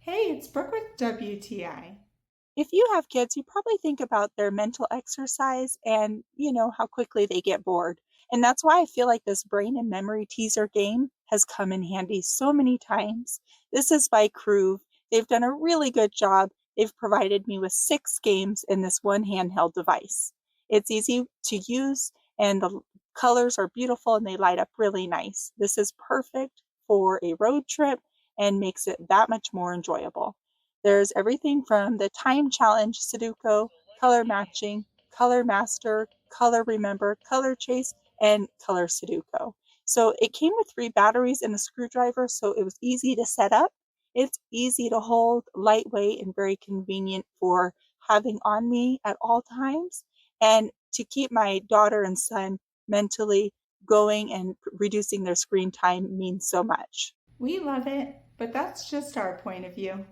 Hey, it's Brooke with WTI. If you have kids, you probably think about their mental exercise and, how quickly they get bored. And that's why I feel like this brain and memory teaser game has come in handy so many times. This is by Croove. They've done a really good job. They've provided me with 6 games in this one handheld device. It's easy to use and the colors are beautiful and they light up really nice. This is perfect for a road trip and makes it that much more enjoyable. There's everything from the time challenge Sudoku, color matching, color master, color remember, color chase, and color Sudoku. So it came with 3 batteries and a screwdriver, so it was easy to set up. It's easy to hold, lightweight, and very convenient for having on me at all times. And to keep my daughter and son mentally going and reducing their screen time means so much. We love it, but that's just our point of view.